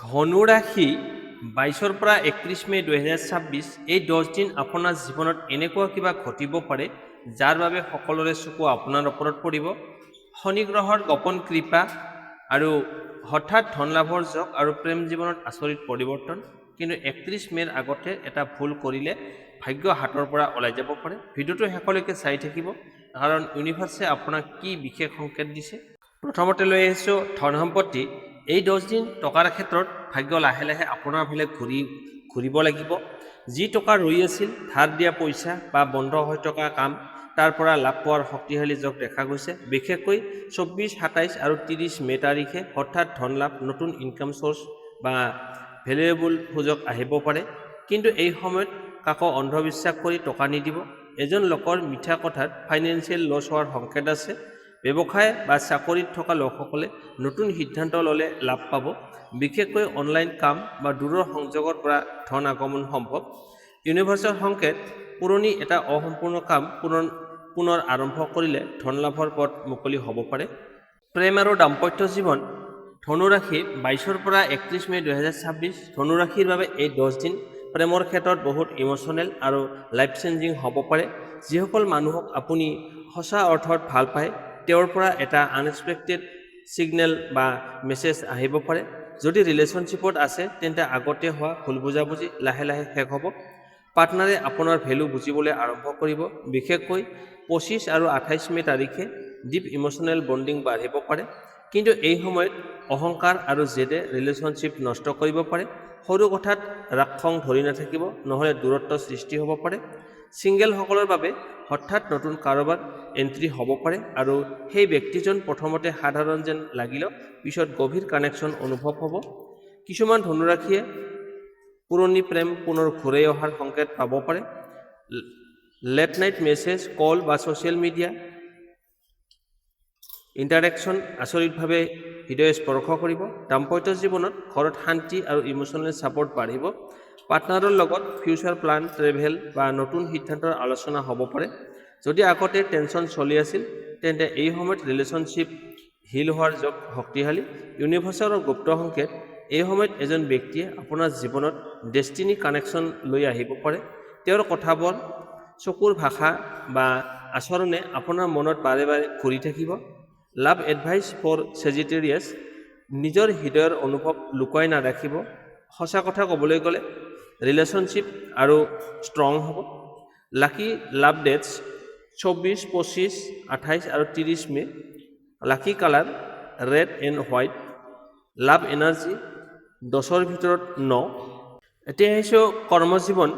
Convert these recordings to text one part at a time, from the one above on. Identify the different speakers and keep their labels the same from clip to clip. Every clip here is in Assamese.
Speaker 1: ধনু ৰাশি ২২ৰ পৰা ৩১ মে ২০২৬ এই 10 দিন আপোনাৰ জীৱনত এনেকুৱা কিবা ঘটিব পাৰে যাৰ বাবে সকলোৰে চকু আপোনাৰ ওপৰত পৰিব। শনি গ্ৰহৰ গোপন কৃপা আৰু হঠাৎ ধন লাভৰ যোগ আৰু প্ৰেম জীৱনত আচৰিত পৰিৱৰ্তন। কিন্তু ৩১ মেৰ আগতে এটা ভুল কৰিলে ভাগ্য হাতৰ পৰা ওলাই যাব পাৰে। ভিডিঅ'টো শেষলৈকে চাই থাকিব কাৰণ ইউনিভাৰ্ছে আপোনাক কি বিশেষ সংকেত দিছে। প্ৰথমতে লৈ আহিছোঁ ধন সম্পত্তি। এই 10 দিন টকাৰ ক্ষেত্ৰত ভাগ্য লাহে লাহে আপোনাৰ ফালে ঘূৰিব লাগিব। যি টকা ৰৈ আছিল, ধাৰ দিয়া পইচা বা বন্ধ হৈ থকা কাম, তাৰ পৰা লাভ পোৱাৰ শক্তিশালী যোগ দেখা গৈছে। বিশেষকৈ 24, 27 আৰু 30 মে তাৰিখে হঠাৎ ধন লাভ, নতুন ইনকাম চ'ৰ্চ বা ভেলুৱেবল সুযোগ আহিব পাৰে। কিন্তু এই সময়ত কাকো অন্ধবিশ্বাস কৰি টকা নিদিব। এজন লোকৰ মিঠা কথাত ফাইনেন্সিয়েল লছ হোৱাৰ সংকেত আছে। ব্যৱসায় বা চাকৰিত থকা লোকসকলে নতুন সিদ্ধান্ত ল'লে লাভ পাব। বিশেষকৈ অনলাইন কাম বা দূৰৰ সংযোগৰ পৰা ধন আগমন সম্ভৱ। ইউনিভাৰ্চৰ সংকেত, পুৰণি এটা অসম্পূৰ্ণ কাম পুনৰ আৰম্ভ কৰিলে ধন লাভৰ পথ মুকলি হ'ব পাৰে। প্ৰেম আৰু দাম্পত্য জীৱন। ধনু ৰাশি ২২ৰ পৰা ৩১ মে ২০২৬ ধনু ৰাশিৰ বাবে এই 10 দিন প্ৰেমৰ ক্ষেত্ৰত বহুত ইম'চনেল আৰু লাইফ চেঞ্জিং হ'ব পাৰে। যিসকল মানুহক আপুনি সঁচা অৰ্থত ভাল পায়, তেওঁৰ পৰা এটা আনএক্সপেক্টেড ছিগনেল বা মেছেজ আহিব পাৰে। যদি ৰিলেশ্যনশ্বিপত আছে তেন্তে আগতে হোৱা ভুল বুজাবুজি লাহে লাহে শেষ হ'ব। পাৰ্টনাৰে আপোনাৰ ভেলু বুজিবলৈ আৰম্ভ কৰিব। বিশেষকৈ 25 আৰু 28 মে তাৰিখে ডিপ ইম'চনেল বণ্ডিং বাঢ়িব পাৰে। কিন্তু এই সময়ত অহংকাৰ আৰু জেদে ৰিলেশ্যনশ্বিপ নষ্ট কৰিব পাৰে। সৰু কথাত ৰাগ খং ধৰি নাথাকিব, নহ'লে দূৰত্ব সৃষ্টি হ'ব পাৰে। ছিংগেলসকলৰ বাবে হঠাৎ নতুন কাৰোবাৰ এণ্ট্ৰি হ'ব পাৰে আৰু সেই ব্যক্তিজন প্ৰথমতে সাধাৰণ যেন লাগিলেও পিছত গভীৰ কানেকশ্যন অনুভৱ হ'ব। কিছুমান ধনুৰাশিয়ে পুৰণি প্ৰেম পুনৰ ঘূৰাই অহাৰ সংকেত পাব পাৰে। লেট নাইট মেছেজ, কল বা ছ'চিয়েল মিডিয়া ইণ্টাৰেকশ্যন আচৰিতভাৱে হৃদয় স্পৰ্শ কৰিব। দাম্পত্য জীৱনত ঘৰত শান্তি আৰু ইম'চনেল ছাপৰ্ট বাঢ়িব। পাৰ্টনাৰৰ লগত ফিউচাৰ প্লান, ট্ৰেভেল বা নতুন সিদ্ধান্তৰ আলোচনা হ'ব পাৰে। যদি আগতে টেনশ্যন চলি আছিল তেন্তে এই সময়ত ৰিলেশ্যনশ্বিপ হিল হোৱাৰ যোগ শক্তিশালী। ইউনিভাৰ্চৰ গুপ্ত সংকেত, এই সময়ত এজন ব্যক্তিয়ে আপোনাৰ জীৱনত ডেষ্টিনি কানেকশ্যন লৈ আহিব পাৰে। তেওঁৰ কথাবোৰ, চকুৰ ভাষা বা আচৰণে আপোনাৰ মনত বাৰে বাৰে ঘূৰি থাকিব। লাভ এডভাইচ ফৰ ছেজিটেৰিয়াছ, নিজৰ হৃদয়ৰ অনুভৱ লুকুৱাই নাৰাখিব। সঁচা কথা ক'বলৈ গ'লে ৰিলেশ্যনশ্বিপ আৰু ষ্ট্ৰং হ'ব। লাকি লাভ ডেটছ 24, 25, 28 আৰু 30 May. Lucky colour red and white. Love energy 10ৰ ভিতৰত 9। এতিয়া আহিছোঁ কৰ্মজীৱন।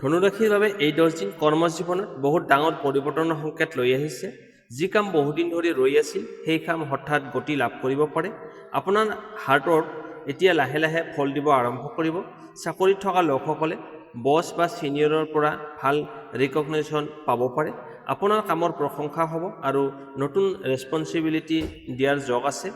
Speaker 1: ধনুৰাশিৰ বাবে এই 10 দিন কৰ্মজীৱনত বহুত ডাঙৰ পৰিৱৰ্তনৰ সংকেত লৈ আহিছে। যি কাম বহুদিন ধৰি ৰৈ আছিল সেই কাম হঠাৎ গতি লাভ কৰিব পাৰে। আপোনাৰ হাৰ্ডৱৰ্ক এতিয়া লাহে লাহে ফল দিব আৰম্ভ কৰিব। চাকৰিত থকা লোকসকলে বছ বা ছিনিয়ৰৰ পৰা ভাল ৰিকগনিশ্যন পাব পাৰে। আপোনাৰ কামৰ প্ৰশংসা হ'ব আৰু নতুন ৰেছপন্সিবিলিটি দিয়াৰ যোগ আছে।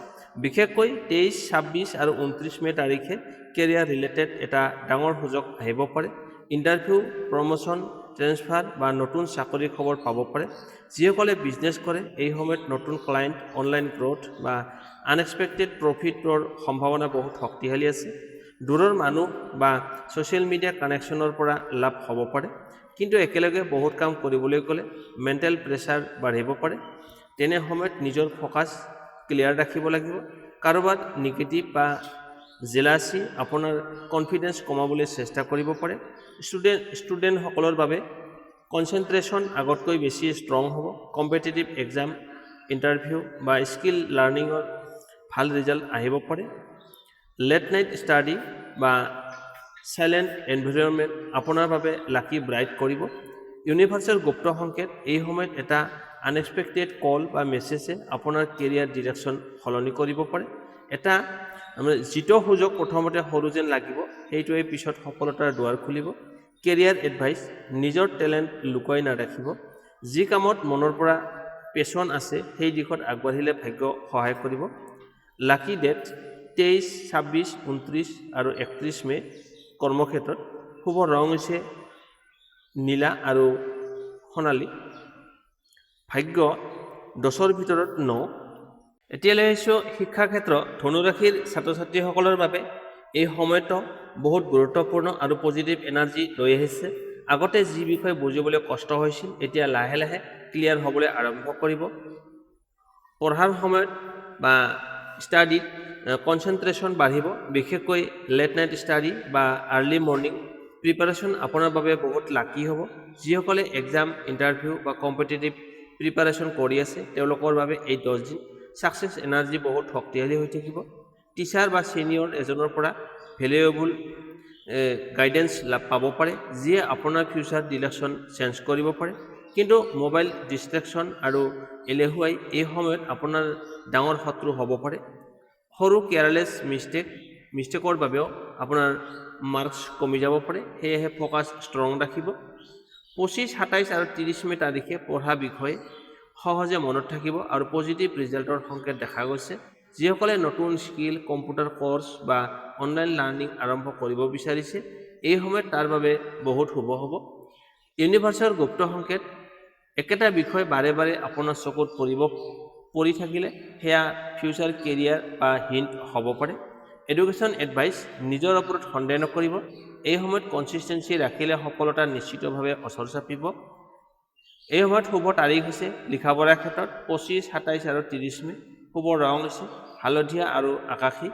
Speaker 1: বিশেষকৈ 23, 26 আৰু 29 মে তাৰিখে কেৰিয়াৰ ৰিলেটেড এটা ডাঙৰ সুযোগ আহিব পাৰে। ইণ্টাৰভিউ, প্ৰমোশ্যন, ট্ৰেন্সফাৰ বা নতুন চাকৰিৰ খবৰ পাব পাৰে। যিসকলে বিজনেছ কৰে এই সময়ত নতুন ক্লায়েণ্ট, অনলাইন গ্ৰ'থ বা আনএক্সপেক্টেড প্ৰফিটৰ সম্ভাৱনা বহুত শক্তিশালী আছে। দূৰৰ মানুহ বা ছ'চিয়েল মিডিয়া কানেকশ্যনৰ পৰা লাভ হ'ব পাৰে। কিন্তু একেলগে বহুত কাম কৰিবলৈ গ'লে মেণ্টেল প্ৰেছাৰ বাঢ়িব পাৰে। তেনে সময়ত নিজৰ ফ'কাছ ক্লিয়াৰ ৰাখিব লাগিব। কাৰোবাৰ নিগেটিভ বা জেলাচি আপোনাৰ কনফিডেন্স কমাবলৈ চেষ্টা কৰিব পাৰে। ষ্টুডেণ্টসকলৰ বাবে কনচেনট্ৰেশ্যন আগতকৈ বেছি ষ্ট্ৰং হ'ব। কম্পিটিটিভ এক্সাম, ইণ্টাৰভিউ বা স্কিল লাৰ্ণিঙৰ ভাল ৰিজাল্ট আহিব পাৰে। লেট নাইট ষ্টাডি বা চাইলেণ্ট এনভাইৰনমেণ্ট আপোনাৰ বাবে লাকি ব্ৰাইট কৰিব। ইউনিভাৰ্চেল গুপ্ত সংকেত, এই সময়ত এটা আনএক্সপেক্টেড কল বা মেছেজে আপোনাৰ কেৰিয়াৰ ডিৰেকশ্যন সলনি কৰিব পাৰে। এটা যিটো সুযোগ প্ৰথমতে সৰু যেন লাগিব সেইটোৱে পিছত সফলতাৰ দুৱাৰ খুলিব। কেৰিয়াৰ এডভাইচ, নিজৰ টেলেণ্ট লুকুৱাই নাৰাখিব। যি কামত মনৰ পৰা পেশ্যন আছে সেই দিশত আগবাঢ়িলে ভাগ্য সহায় কৰিব। লাকি ডেট 23, 26, 29 আৰু 31 মে। কৰ্মক্ষেত্ৰত শুভ ৰং হৈছে নীলা আৰু সোণালী। ভাগ্য 10ৰ ভিতৰত 9। এতিয়ালৈ আহিছোঁ শিক্ষা ক্ষেত্ৰ। ধনুৰাশিৰ ছাত্ৰ ছাত্ৰীসকলৰ বাবে এই সময়তো বহুত গুৰুত্বপূৰ্ণ আৰু পজিটিভ এনাৰ্জি লৈ আহিছে। আগতে যি বিষয় বুজিবলৈ কষ্ট হৈছিল এতিয়া লাহে লাহে ক্লিয়াৰ হ'বলৈ আৰম্ভ কৰিব। পঢ়াৰ সময়ত বা ষ্টাডিত কনচেনট্ৰেশ্যন বাঢ়িব, বিশেষকৈ লেট নাইট ষ্টাডি বা আৰ্লি মৰ্ণিং প্ৰিপাৰেশ্যন আপোনাৰ বাবে বহুত লাকি হ'ব। যিসকলে এক্সাম, ইণ্টাৰভিউ বা কম্পিটিটিভ প্ৰিপাৰেশ্যন কৰি আছে তেওঁলোকৰ বাবে এই 10 দিন ছাকচেছ এনাৰ্জি বহুত শক্তিশালী হৈ থাকিব। টিচাৰ বা ছিনিয়ৰ এজনৰ পৰা ভেলুৱেবল গাইডেন্স পাব পাৰে, যিয়ে আপোনাৰ ফিউচাৰ ডিৰেকশ্যন চেঞ্জ কৰিব পাৰে। কিন্তু মোবাইল ডিষ্ট্ৰেকশ্যন আৰু এলেহুৱাই এই সময়ত আপোনাৰ ডাঙৰ শত্ৰু হ'ব পাৰে। সৰু কেয়াৰলেছ মিষ্টেকৰ বাবেও আপোনাৰ মাৰ্কছ কমি যাব পাৰে, সেয়েহে ফ'কাছ ষ্ট্ৰং ৰাখিব। 25, 27 আৰু 30 মে' তাৰিখে পঢ়া বিষয়ে সহজে মনত থাকিব আৰু পজিটিভ ৰিজাল্টৰ সংকেত দেখা গৈছে। যিসকলে নতুন স্কিল, কম্পিউটাৰ কৰ্চ বা অনলাইন লাৰ্ণিং আৰম্ভ কৰিব বিচাৰিছে এই সময়ত তাৰ বাবে বহুত শুভ হ'ব। ইউনিভাৰ্চৰ গুপ্ত সংকেত, একেটা বিষয় বাৰে বাৰে আপোনাৰ চকুত পৰি থাকিলে সেয়া ফিউচাৰ কেৰিয়াৰ বা হিণ্ট হ'ব পাৰে। এডুকেশ্যন এডভাইচ, নিজৰ ওপৰত সন্দেহ নকৰিব। এই সময়ত কনচিষ্টেঞ্চি ৰাখিলে সফলতা নিশ্চিতভাৱে ওচৰ চাপিব। এই সময়ত শুভ তাৰিখ হৈছে লিখা পঢ়াৰ ক্ষেত্ৰত 25, 27 আৰু 30 মে'। শুভ ৰং হৈছে হালধীয়া আৰু আকাশী।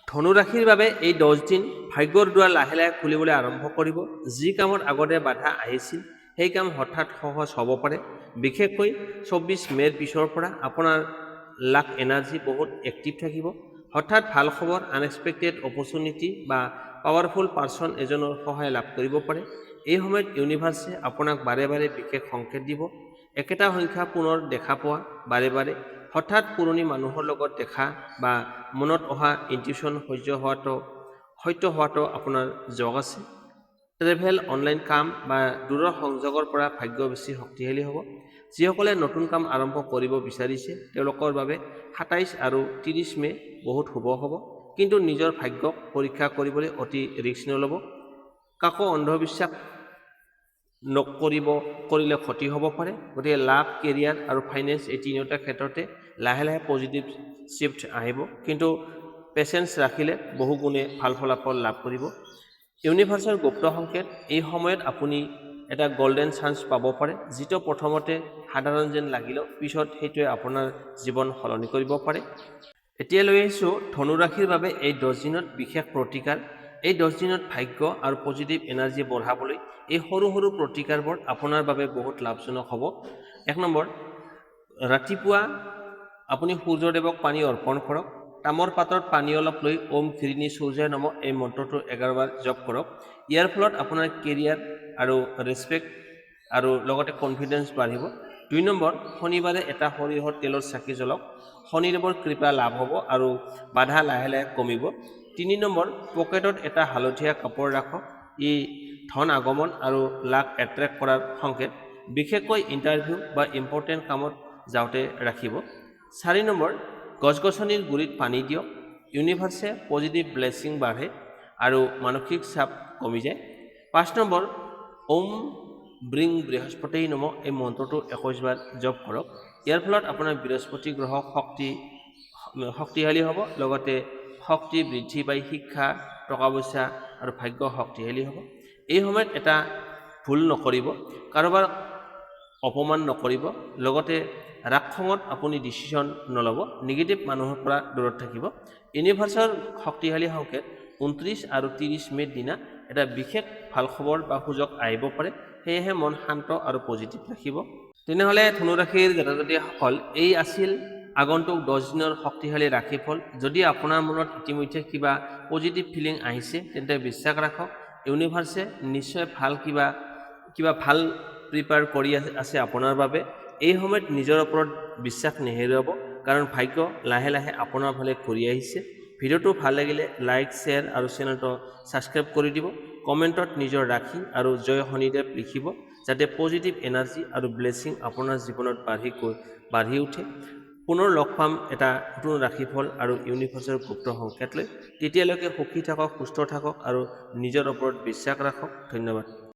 Speaker 1: ধনু ৰাশিৰ বাবে এই 10 দিন ভাগ্যৰ দুৱাৰ লাহে লাহে খুলিবলৈ আৰম্ভ কৰিব। যি কামত আগতে বাধা আহিছিল সেই কাম হঠাৎ সহজ হ'ব পাৰে। বিশেষকৈ 24 মে'ৰ পিছৰ পৰা আপোনাৰ লাক এনাৰ্জি বহুত এক্টিভ থাকিব। হঠাৎ ভাল খবৰ, আনএক্সপেক্টেড অপৰচুনিটি বা পাৱাৰফুল পাৰ্চন এজনৰ সহায় লাভ কৰিব পাৰে। এই সময়ত ইউনিভাৰ্ছে আপোনাক বাৰে বাৰে বিশেষ সংকেত দিব। একেটা সংখ্যা পুনৰ দেখা পোৱা, বাৰে বাৰে হঠাৎ পুৰণি মানুহৰ লগত দেখা বা মনত অহা ইনটিউশ্যন সত্য হোৱাটো আপোনাৰ যোগ আছে। ট্ৰেভেল, অনলাইন কাম বা দূৰৰ সংযোগৰ পৰা ভাগ্য বেছি শক্তিশালী হ'ব। যিসকলে নতুন কাম আৰম্ভ কৰিব বিচাৰিছে তেওঁলোকৰ বাবে 27 আৰু 30 মে' বহুত শুভ হ'ব। কিন্তু নিজৰ ভাগ্যক পৰীক্ষা কৰিবলৈ অতি ৰিস্ক নল'ব। কাকো অন্ধবিশ্বাস কৰিলে ক্ষতি হ'ব পাৰে। গতিকে লাভ, কেৰিয়াৰ আৰু ফাইনেন্স এই তিনিওটা ক্ষেত্ৰতে লাহে লাহে পজিটিভ শ্বিফ্ট আহিব, কিন্তু পেচেঞ্চ ৰাখিলে বহু গুণে ভাল ফলাফল লাভ কৰিব। ইউনিভাৰ্চৰ গুপ্ত সংকেত, এই সময়ত আপুনি এটা গল্ডেন চান্স পাব পাৰে, যিটো প্ৰথমতে সাধাৰণ যেন লাগিলেও পিছত সেইটোৱে আপোনাৰ জীৱন সলনি কৰিব পাৰে। এতিয়া লৈ আহিছোঁ ধনু ৰাশিৰ বাবে এই 10 দিনত বিশেষ প্ৰতিকাৰ। এই 10 দিনত ভাগ্য আৰু পজিটিভ এনাৰ্জি বঢ়াবলৈ এই সৰু সৰু প্ৰতিকাৰবোৰ আপোনাৰ বাবে বহুত লাভজনক হ'ব। 1 নম্বৰ, ৰাতিপুৱা আপুনি সূৰ্যদেৱক পানী অৰ্পণ কৰক। তামৰ পাত্ৰত পানী অলপ লৈ ওম ঘৃণী সূৰ্যায় নমঃ এই মন্ত্ৰটো 11 বাৰ জপ কৰক। ইয়াৰ ফলত আপোনাৰ কেৰিয়াৰ আৰু ৰেচপেক্ট আৰু লগতে কনফিডেন্স বাঢ়িব। 2 নম্বৰ, শনিবাৰে এটা সৰিয়হৰ তেলৰ চাকি জ্বলক। শনিদেৱৰ কৃপা লাভ হ'ব আৰু বাধা লাহে লাহে কমিব। 3 নম্বৰ, পকেটত এটা হালধীয়া কাপোৰ ৰাখক। ই ধন আগমন আৰু লাক এট্ৰেক্ট কৰাৰ সংকেত, বিশেষকৈ ইণ্টাৰভিউ বা ইম্পৰ্টেণ্ট কামত যাওঁতে ৰাখিব। 4 নম্বৰ, গছ-গছনিৰ গুৰিত পানী দিয়ক। ইউনিভাৰ্ছে পজিটিভ ব্লেছিং বাঢ়ে আৰু মানসিক চাপ কমি যায়। 5 নম্বৰ, ওম ব্ৰিং বৃহস্পতি নমঃ এই মন্ত্ৰটো 21 বাৰ জপ কৰক। ইয়াৰ ফলত আপোনাৰ বৃহস্পতি গ্ৰহ শক্তিশালী হ'ব, লগতে শক্তি বৃদ্ধি পাই শিক্ষা, টকা পইচা আৰু ভাগ্য শক্তিশালী হ'ব। এই সময়ত এটা ভুল নকৰিব, কাৰোবাৰ অপমান নকৰিব, লগতে ৰাগ খঙত আপুনি ডিচিশ্যন নল'ব, নিগেটিভ মানুহৰ পৰা দূৰত থাকিব। ইউনিভাৰ্চৰ শক্তিশালী সংকেত, 29 আৰু 30 মে'ৰ দিনা এটা বিশেষ ভাল খবৰ বা সুযোগ আহিব পাৰে, সেয়েহে মন শান্ত আৰু পজিটিভ ৰাখিব। তেনেহ'লে ধনু ৰাশিৰ জাতক-জাতিসকল, এই আছিল আগন্তুক 10 দিনৰ শক্তিশালী ৰাশিফল। যদি আপোনাৰ মনত ইতিমধ্যে কিবা পজিটিভ ফিলিং আহিছে তেন্তে বিশ্বাস ৰাখক, ইউনিভাৰ্ছে নিশ্চয় কিবা ভাল প্ৰিপেয়াৰ কৰি আছে আপোনাৰ বাবে। এই সময়ত নিজৰ ওপৰত বিশ্বাস নেহেৰুৱাব, কাৰণ ভাগ্য লাহে লাহে আপোনাৰ ফালে ঘূৰি আহিছে। ভিডিঅ'টো ভাল লাগিলে লাইক, শ্বেয়াৰ আৰু চেনেলটো ছাবস্ক্ৰাইব কৰি দিব। কমেণ্টত নিজৰ ৰাশি আৰু জয় শনিদেৱ লিখিব, যাতে পজিটিভ এনাৰ্জি আৰু ব্লেছিং আপোনাৰ জীৱনত বাঢ়ি উঠে। পুনৰ লগ পাম এটা নতুন ৰাশিফল আৰু ইউনিভাৰ্চৰ গুপ্ত সংকেত লৈ। তেতিয়ালৈকে সুখী থাকক, সুস্থ থাকক আৰু নিজৰ ওপৰত বিশ্বাস ৰাখক। ধন্যবাদ।